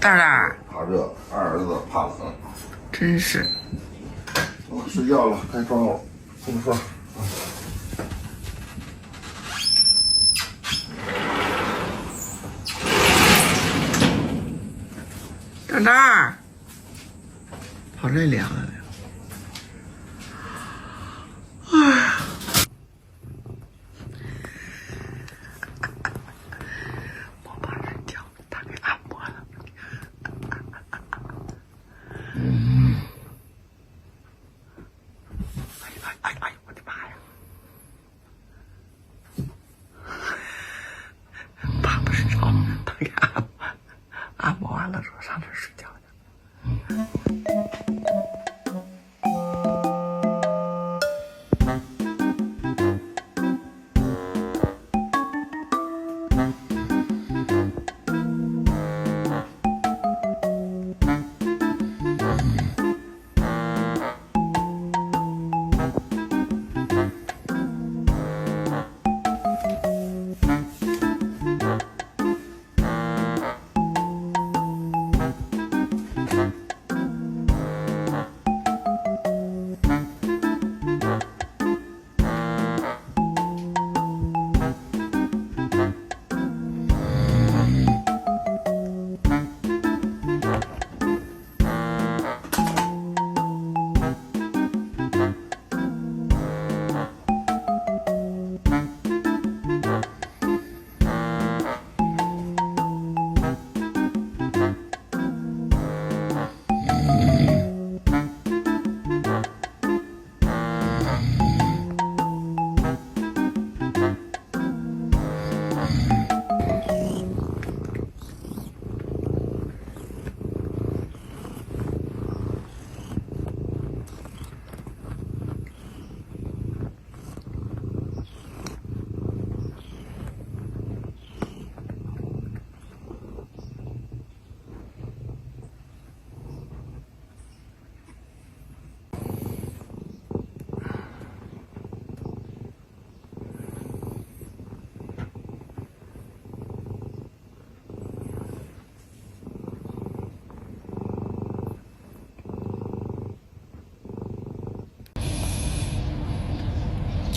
大大怕热，二儿子怕冷，真是。我睡觉了，该装我空说。大大，好累凉啊！哎，我爸睡觉，他给按摩了。哎，我的妈呀！爸不睡着，他给按摩完了之后上这睡觉去。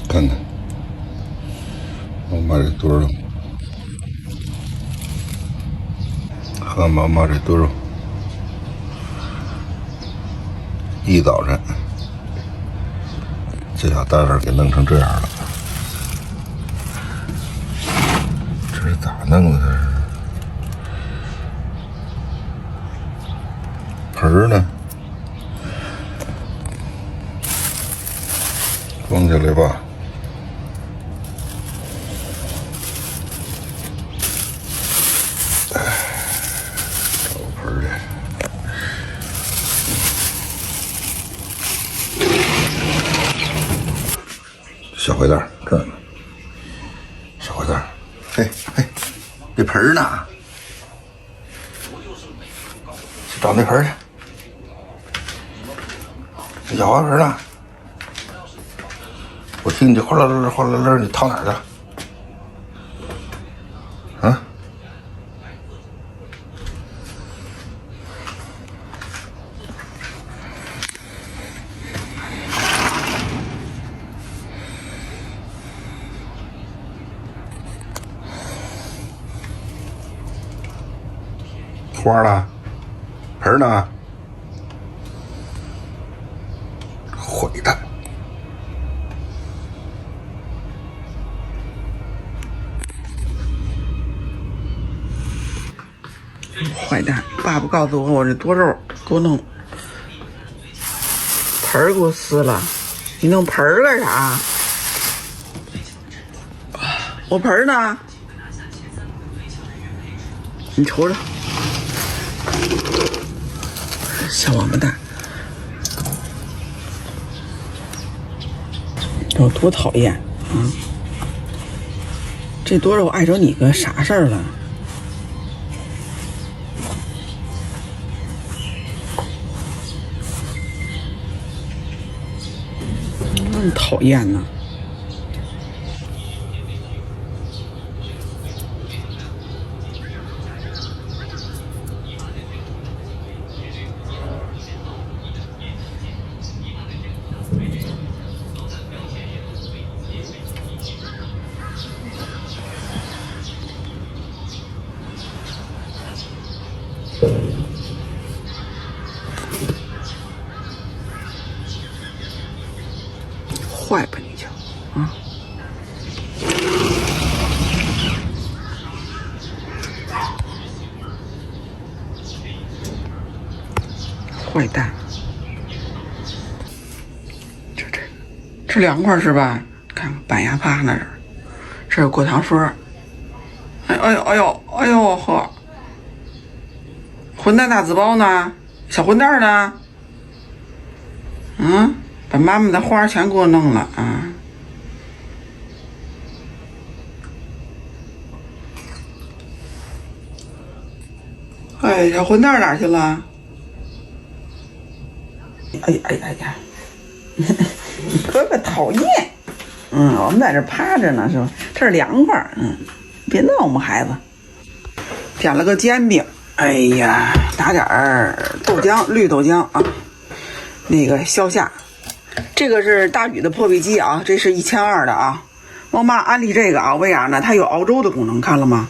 看看，妈妈这多肉，和妈妈这多肉，一早晨，这小蛋儿给弄成这样了，这是咋弄的？盆儿呢？装起来吧。找个盆儿去。小坏蛋这儿呢。小坏蛋，嘿，这盆儿呢？去找那盆儿去。这小花盆呢？我听你这哗啦啦哗啦啦，你掏哪儿去了？啊？花了，盆呢？毁蛋！坏蛋！爸爸告诉我，我这多肉给我弄盆儿给我撕了，你弄盆儿干啥？我盆儿呢？你瞅瞅，小王八蛋，有多讨厌啊！这多肉碍着你个啥事儿了？那么讨厌呢？坏蛋。这2块是吧？看板牙趴那儿，这是果糖霜。哎呦呵！混蛋大字包呢？小混蛋呢？把妈妈的花全给我弄了啊！哎，小混蛋哪去了？哎呀！你哥哥讨厌。我们在这趴着呢，是吧？这是凉快。别闹我们孩子。点了个煎饼。哎呀，打点豆浆，绿豆浆啊，那个消夏。这个是大宇的破壁机啊，这是1200的啊。猫妈安利这个啊，为啥呢？它有熬粥的功能，看了吗？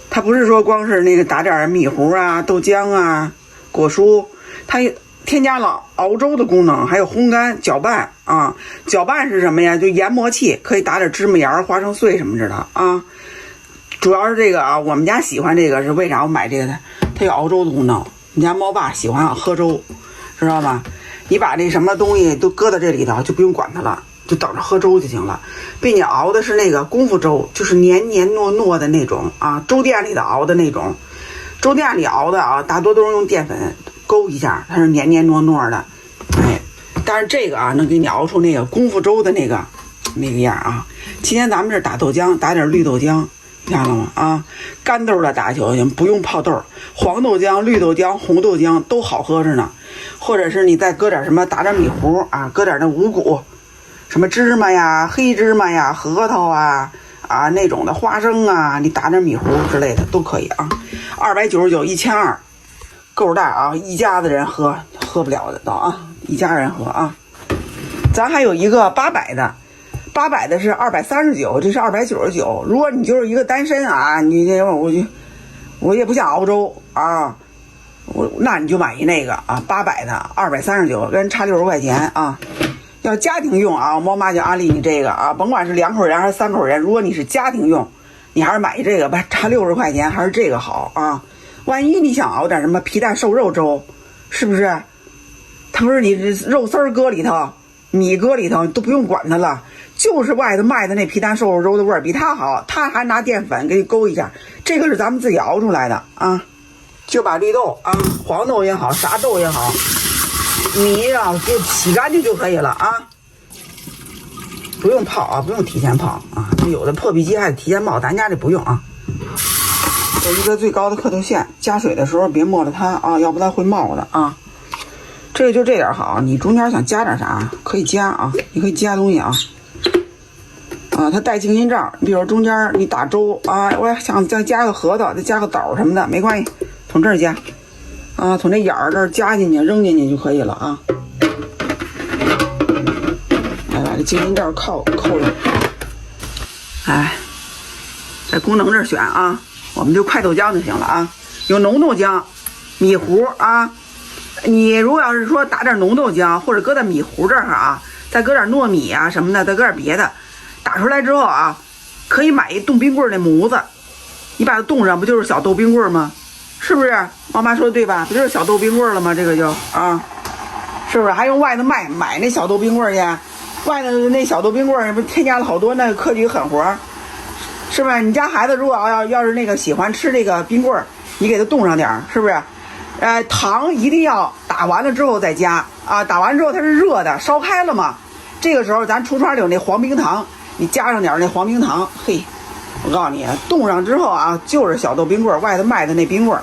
它不是说光是那个打点米糊啊、豆浆啊、果蔬，它添加了熬粥的功能，还有烘干、搅拌啊。搅拌是什么呀？就研磨器，可以打点芝麻盐、花生碎什么之类的啊。主要是这个啊，我们家喜欢这个是为啥？我买这个的，它有熬粥的功能。你家猫爸喜欢喝粥，知道吧？你把这什么东西都搁到这里头，就不用管它了，就等着喝粥就行了。并且熬的是那个功夫粥，就是黏黏糯糯的那种啊，粥店里的熬的那种。粥店里熬的啊，大多都是用淀粉勾一下，它是黏黏糯糯的。但是这个啊，能给你熬出那个功夫粥的那个样啊。今天咱们这打豆浆，打点绿豆浆。看了吗？啊，干豆的打就行，不用泡豆。黄豆浆、绿豆浆、红豆浆都好喝着呢。或者是你再搁点什么，打点米糊啊，搁点那五谷，什么芝麻呀、黑芝麻呀、核桃啊那种的花生啊，你打点米糊之类的都可以啊。299、1200，够大啊，一家子人喝不了的都啊，一家人喝啊。咱还有一个800的。800的是239，这是299。如果你就是一个单身啊，你这我也不想熬粥啊，那你就买一那个啊，800的239，跟人差60块钱啊。要家庭用啊，猫妈就安利你这个啊，甭管是2口人还是3口人，如果你是家庭用，你还是买这个吧，差60块钱还是这个好啊。万一你想熬点什么皮蛋瘦肉粥，是不是？它不是你肉丝搁里头，米搁里头都不用管它了。就是外头卖的那皮蛋瘦肉粥的味儿比它好，它还拿淀粉给你勾一下，这个是咱们自己熬出来的啊。就把绿豆啊，黄豆也好，啥豆也好，米啊就洗干净就可以了啊，不用泡啊，不用提前泡啊。有的破壁机还得提前泡，咱家这不用啊。有一个最高的刻度线，加水的时候别没了它啊，要不然会冒的啊。这个就这点好，你中间想加点啥可以加啊，你可以加东西啊。它带静音罩，比如中间你打粥啊，我想再加个核桃，再加个枣什么的，没关系，从这儿加啊，从这眼儿这儿加进去，扔进去就可以了啊。来把这静音罩扣上。在功能这儿选啊，我们就快豆浆就行了啊。有浓豆浆、米糊啊，你如果要是说打点浓豆浆，或者搁在米糊这儿啊，再搁点糯米啊什么的，再搁点别的。打出来之后啊，可以买一冻冰棍的模子，你把它冻上，不就是小豆冰棍吗？是不是？妈妈说的对吧？不就是小豆冰棍了吗？这个就啊，是不是？还用外头买那小豆冰棍去？外头那小豆冰棍不添加了好多那个科技狠活，是不是？你家孩子如果要是那个喜欢吃这个冰棍，你给他冻上点，是不是？糖一定要打完了之后再加啊，打完之后它是热的，烧开了嘛，这个时候咱橱窗里有那黄冰糖。你加上点那黄冰糖，嘿，我告诉你，冻上之后啊，就是小豆冰棍，外头卖的那冰棍。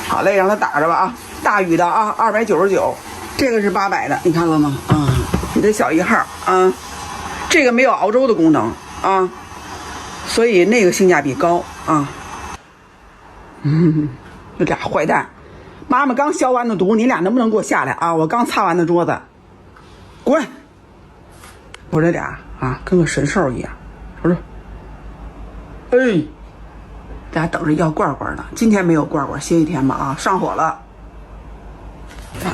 好嘞，让它打着吧啊，大宇的啊，299，这个是800的，你看了吗？啊，你这小1号啊，这个没有熬粥的功能啊，所以那个性价比高啊。这俩坏蛋，妈妈刚消完的毒，你俩能不能给我下来啊？我刚擦完的桌子，滚！我这俩啊，跟个神兽一样，瞅瞅。哎，大家等着要罐罐呢。今天没有罐罐，歇一天吧啊，上火了。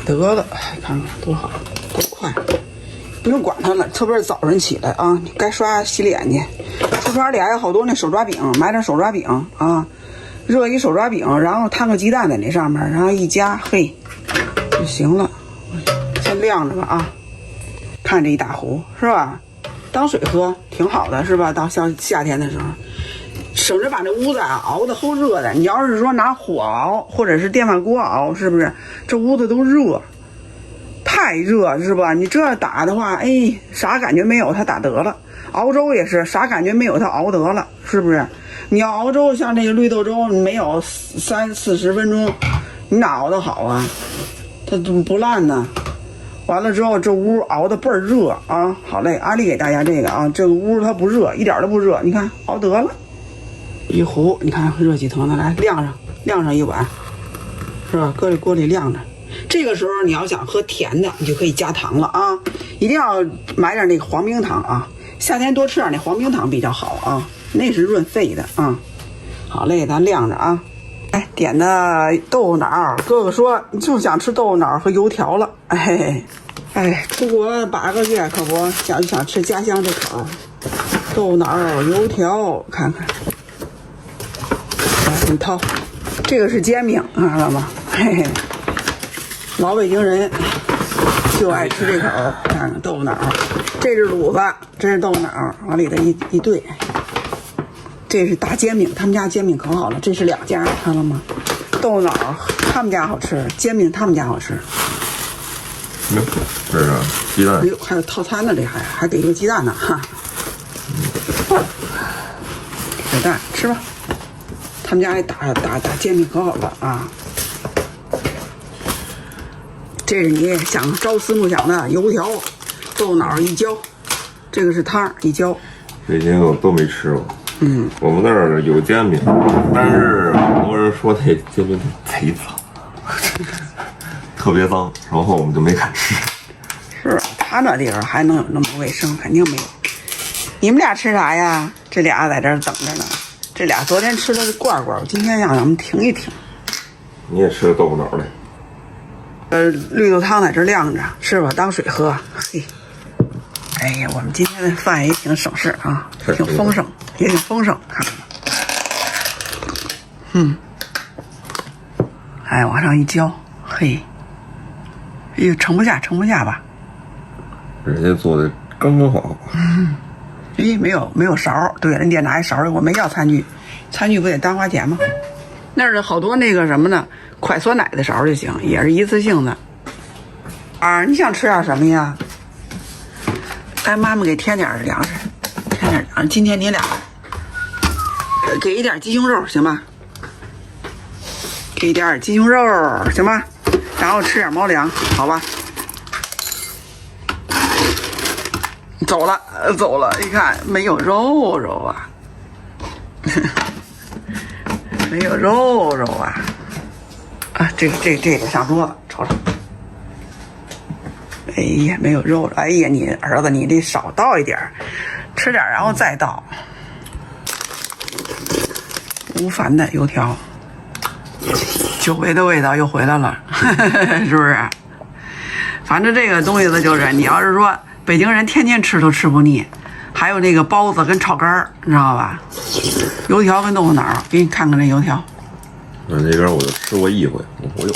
得了，看看多好，多快，不用管它了。特别是早上起来啊，你该刷洗脸去。橱窗里还有好多那手抓饼，买点手抓饼啊，热一手抓饼，然后摊个鸡蛋在那上面，然后一夹，嘿，就行了。先晾着吧啊，看这一大壶是吧？当水喝挺好的是吧？到夏天的时候，省着把那屋子熬得齁热的。你要是说拿火熬或者是电饭锅熬，是不是这屋子都热？太热是吧？你这打的话，哎，啥感觉没有，它打得了。熬粥也是，啥感觉没有，它熬得了，是不是？你要熬粥，像这个绿豆粥，没有30-40分钟，你哪熬得好啊？它怎么不烂呢？完了之后，这屋熬得倍儿热啊！好嘞，阿丽给大家这个啊，这个屋它不热，一点都不热，你看熬得了，一壶，你看热几腾的，来晾上一碗，是吧？搁这锅里晾着。这个时候你要想喝甜的，你就可以加糖了啊！一定要买点那个黄冰糖啊，夏天多吃点那黄冰糖比较好啊，那是润肺的啊。好嘞，咱晾着啊。哎，点的豆腐脑，哥哥说你就想吃豆腐脑和油条了。哎，出国8个月可不想吃家乡这口豆腐脑、油条，看看。来，你掏，这个是煎饼，看到吗？嘿嘿。老北京人就爱吃这口，看看豆腐脑，这是卤子，这是豆腐脑，往里头一兑，这是大煎饼，他们家煎饼可好了，这是2家，看了吗？豆腐脑他们家好吃，煎饼他们家好吃。这是鸡蛋，哎呦，还有套餐呢，这还给个鸡蛋呢，哈。给个蛋吃吧，他们家打煎饼可好了啊。这是你想朝思暮想的油条，豆腐脑一浇，这个是汤一浇。这些我都没吃过。我们那儿有煎饼，但是很多人说那煎饼贼脏，特别脏，然后我们就没敢吃。是他那地方还能有那么卫生，肯定没有。你们俩吃啥呀？这俩在这儿等着呢。这俩昨天吃的是罐罐，今天让咱们停一停。你也吃豆腐脑嘞？绿豆汤在这晾着，是吧？当水喝。嘿，哎呀，我们今天的饭也挺省事啊，挺丰盛，也挺丰盛，看看吧。哎，往上一浇，嘿，哎呦，盛不下吧？人家做的刚刚好。咦，没有勺，对，人家拿一勺，我没要餐具，餐具不得单花钱吗？那儿好多那个什么呢？快酸奶的勺就行，也是一次性的。啊，你想吃点什么呀？哎，妈妈给添点粮食，添点粮食。今天你俩给一点鸡胸肉行吗？给一点鸡胸肉行吗？然后吃点猫粮，好吧？走了，一看没有肉啊，没有肉啊。啊，这个上桌子，瞅瞅。哎呀，没有肉了。哎呀，你儿子，你得少倒一点，吃点然后再倒。无烦的油条，久违的味道又回来了，是不是？反正这个东西呢，就是你要是说北京人天天吃都吃不腻。还有那个包子跟炒肝，你知道吧？油条跟豆腐脑，给你看看这油条。那边我就吃过一回，我有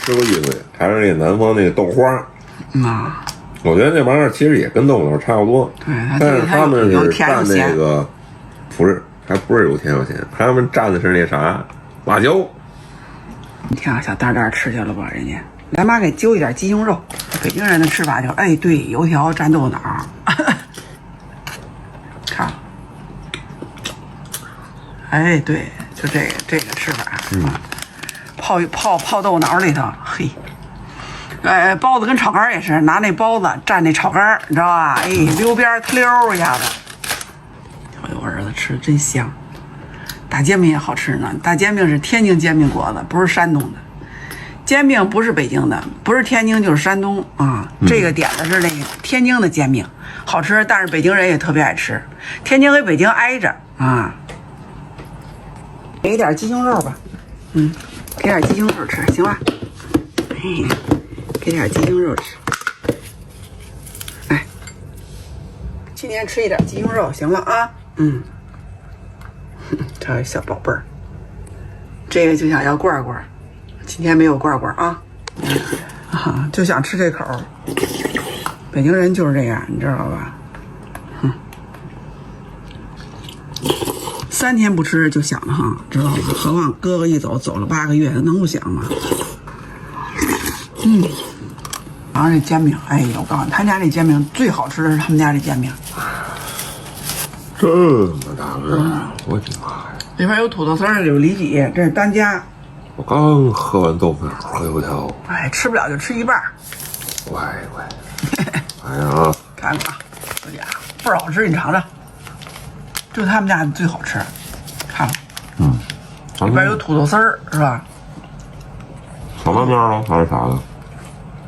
吃过一回，还是那南方那个豆花。我觉得那玩意儿其实也跟豆腐脑差不多，对，但是他们是蘸那个，还不是有甜有咸，他们蘸的是那啥辣椒。你听小蛋蛋吃去了吧？人家来妈给揪一点鸡胸肉，北京人的吃法就哎对，油条蘸豆腐脑，看，哎对，就这个吃法，泡豆腐脑里头，嘿。包子跟炒肝也是拿那包子蘸那炒肝，你知道吧？哎，溜边特溜一下子。我儿子吃的真香。大煎饼也好吃呢，大煎饼是天津煎饼果子，不是山东的。煎饼不是北京的，不是天津就是山东啊。这个点的是那个天津的煎饼，好吃，但是北京人也特别爱吃。天津和北京挨着啊。给点鸡胸肉吧，给点鸡胸肉吃，行吧？给点鸡胸肉吃，哎，今天吃一点鸡胸肉行了啊，这小宝贝儿，这个就想要罐罐，今天没有罐罐啊。啊，就想吃这口。北京人就是这样，你知道吧？3天不吃就想了哈，知道吗？何况哥哥一走了8个月，他能不想吗？然后这煎饼，哎呦，我告诉你，他家这煎饼最好吃的是他们家这煎饼，这么大个儿，我的妈呀！里边有土豆丝儿，有里脊，这是单加。我刚喝完豆腐脑和油条，哎，吃不了就吃一半。乖。哎呀，看看啊，这家伙倍儿好吃，你尝尝，就他们家的最好吃，看看，里边有土豆丝儿，是吧？小麦面呢还是啥的？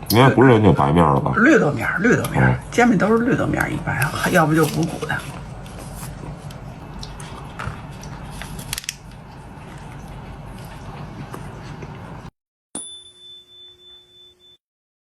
应该不是人家白面了吧？绿豆面，煎饼都是绿豆面，一般，要不就鼓鼓的。